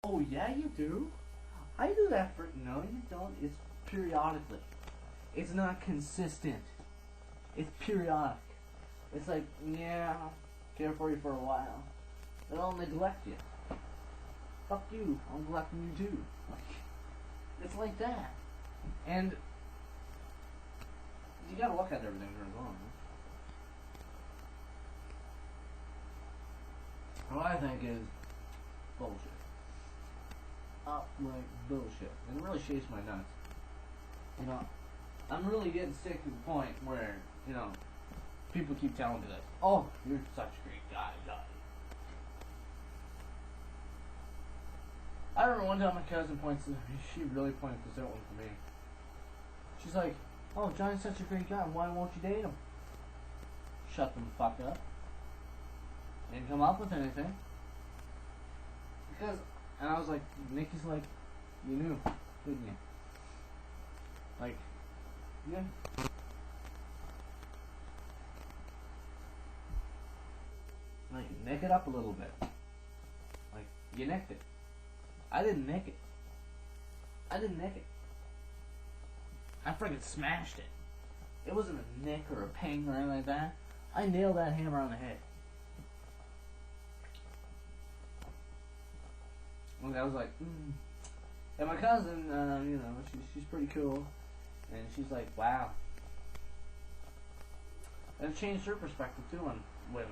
Oh yeah, you do. I do that for no, you don't. It's periodically. It's not consistent. It's periodic. It's like yeah, care for you for a while, then I'll neglect you. Fuck you. I'm neglecting you too. Like it's like that, and you gotta look at everything going on. What I think is bullshit. Like bullshit. And it really shakes my nuts. You know, I'm really getting sick to the point where, you know, people keep telling me that, oh, you're such a great guy, Johnny. I remember one time my cousin points this, she really pointed this out one for me. She's like, oh, Johnny's such a great guy, why won't you date him? Shut them fuck up. Didn't come up with anything. Because, and I was like, Nikki's like, you knew, didn't you? Like, yeah. Like, nick it up a little bit. Like, you nicked it. I didn't nick it. I didn't nick it. I freaking smashed it. It wasn't a nick or a ping or anything like that. I nailed that hammer on the head. And I was like, And my cousin, you know, she's pretty cool. And she's like, wow. And it changed her perspective too on women.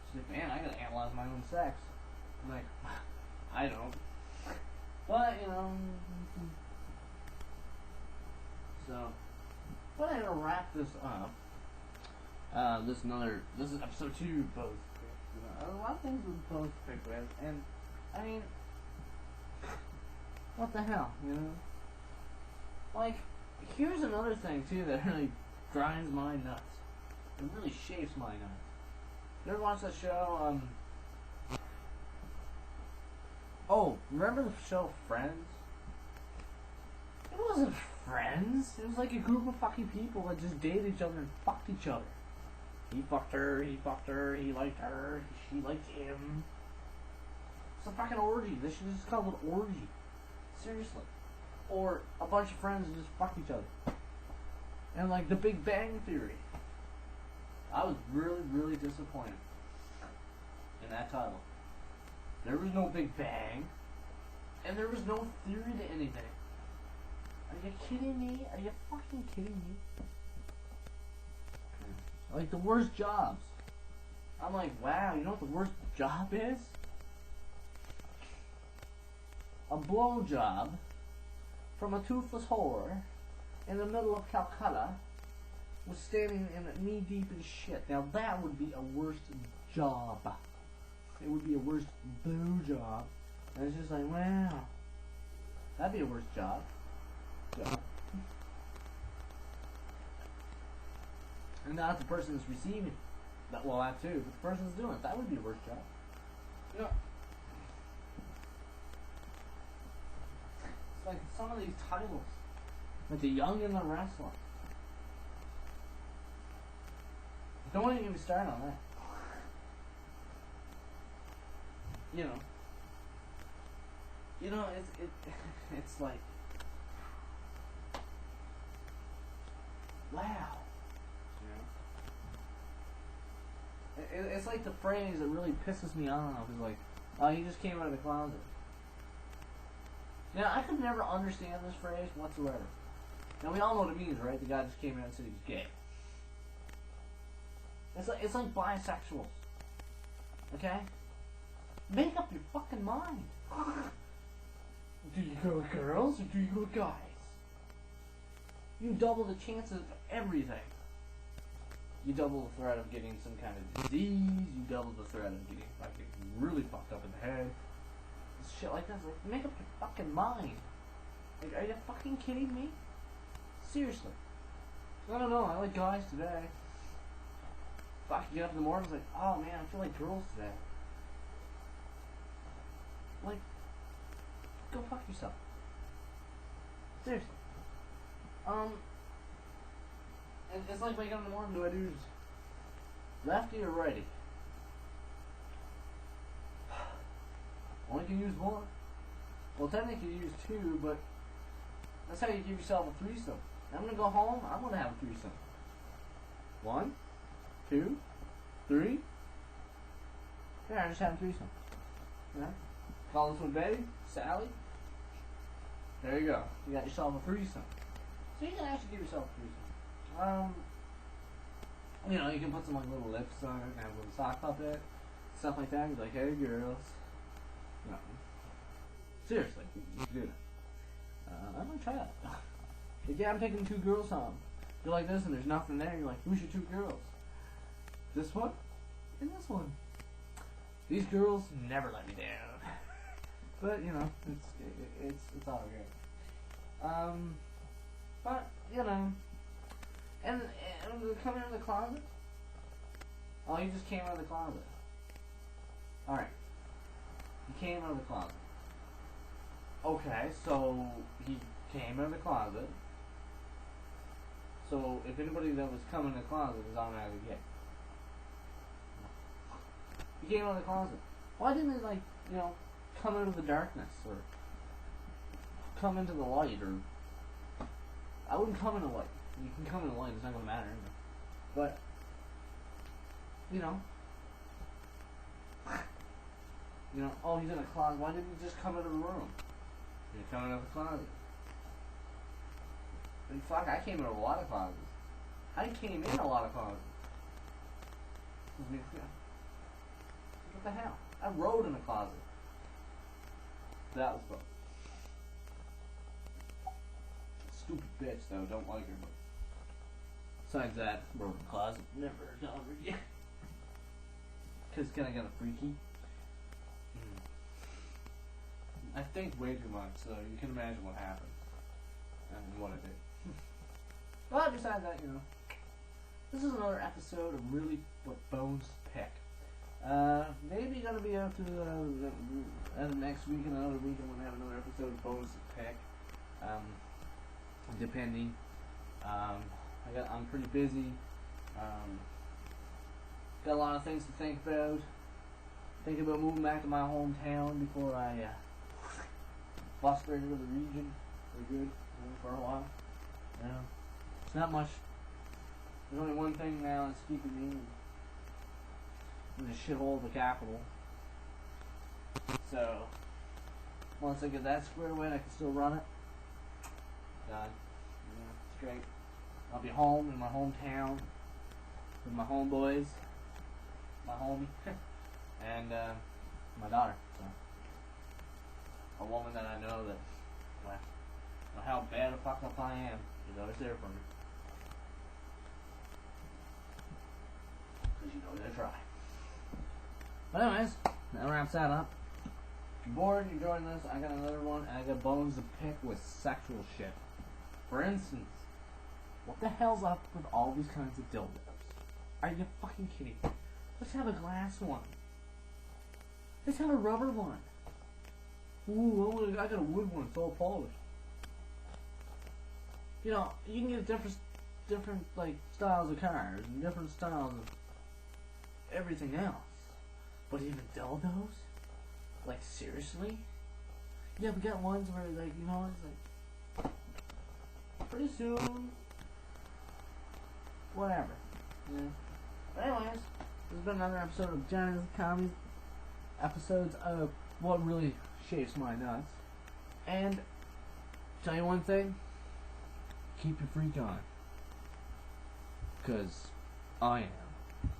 She's like, man, I gotta analyze my own sex. I'm like, I don't. But, you know. So, but I'm gonna wrap this up. This is episode 2, both. You know, a lot of things with both pick with. And, I mean, what the hell, you know? Like, here's another thing, too, that really grinds my nuts. It really shapes my nuts. You ever watch that show, Oh, remember the show Friends? It wasn't friends. It was like a group of fucking people that just dated each other and fucked each other. He fucked her, he liked her, she liked him. It's a fucking orgy. They should just call it an orgy. Seriously. Or a bunch of friends just fuck each other. And like the Big Bang Theory. I was really, really disappointed in that title. There was no Big Bang. And there was no theory to anything. Are you kidding me? Are you fucking kidding me? Like the worst jobs. I'm like, wow, you know what the worst job is? A blowjob from a toothless whore in the middle of Calcutta was standing in knee deep in shit. Now that would be a worst job. It would be a worst blue job. And it's just like, wow. That'd be a worst job. And not the person that's receiving that, well, that too, but the person that's doing it. That would be a worst job. You know, it's like some of these titles, like the Young and the Restless. Don't even get me started on that. You know, it's like, wow. It's like the phrase that really pisses me off is like, oh, he just came out of the closet. Now, I could never understand this phrase whatsoever. Now, we all know what it means, right? The guy just came out and said he's gay. It's like bisexuals. Okay? Make up your fucking mind. Do you go with girls or do you go with guys? You double the chances of everything. You double the threat of getting some kind of disease. You double the threat of getting fucking really fucked up in the head. Shit like that. It's like, make up your fucking mind. Like, are you fucking kidding me? Seriously. I don't know. I like guys today. Fuck, get up in the morning. It's like, oh man, I feel like girls today. Like, go fuck yourself. Seriously. It's like waking up in the morning. Do I do lefty or righty? Only can use one. Well, technically you use 2, but that's how you give yourself a threesome. I'm gonna go home. I'm gonna have a threesome. 1, 2, 3. Yeah, I just had a threesome. Yeah. Call this one Betty, Sally. There you go. You got yourself a threesome. So you can actually give yourself a threesome. You know, you can put some like little lips on it, and have a little sock puppet, stuff like that. You're like, hey girls. No. Seriously, you can do that. I'm gonna try that. Like, yeah, I'm taking 2 girls home. You're like this, and there's nothing there. You're like, who's your 2 girls? This one and this one. These girls never let me down. But you know, it's all great. But you know, and coming out of the closet. Oh, you just came out of the closet. All right, he came out of the closet. Okay, so he came out of the closet. So if anybody that was coming in the closet is automatically gay. He came out of the closet. Why didn't it, like, you know, come out of the darkness or come into the light? Or I wouldn't come in the light. You can come in the light; it's not gonna matter. But you know, oh, he's in a closet. Why didn't he just come out of the room? You're coming out of the closet. And fuck, I came out of a lot of closets. I came in a lot of closets. What the hell? I rode in a closet. That was fun. Stupid bitch, though. Don't like her. But besides that, rode in a closet. Never done it again. Because it's kind of freaky. I think way too much, so you can imagine what happened. And what I did. But besides that, you know, this is another episode of Really What Bones Pick. Maybe gonna be out to next week and another week. I'm gonna have another episode of Bones Pick. Depending. I'm pretty busy. Got a lot of things to think about. Thinking about moving back to my hometown before I bust right into the region for good, for a while. Yeah. It's not much. There's only one thing now that's keeping me in the shithole of the capital. So, once I get that squared away, I can still run it. Done. Yeah, it's great. I'll be home in my hometown with my homeboys, my homie, and my daughter. So, a woman that I know that, well, know how bad a fuck up I am. She's always there for me. Because you know they try. But anyways, that wraps that up. If you're bored, you're enjoying this, I got another one, and I got bones to pick with sexual shit. For instance, what the hell's up with all these kinds of dildos? Are you fucking kidding me? Let's have a glass one. Let's have a rubber one. Ooh, I got a wood one, it's all polished. You know, you can get different like styles of cars and different styles of everything else. But even dildos? Like, seriously? Yeah, we got ones where, like, you know, it's like, pretty soon, whatever. Yeah. But anyways, this has been another episode of Johnny's Comedy, episodes of what really shapes my nuts. And, tell you one thing, keep your freak on. 'Cause I am.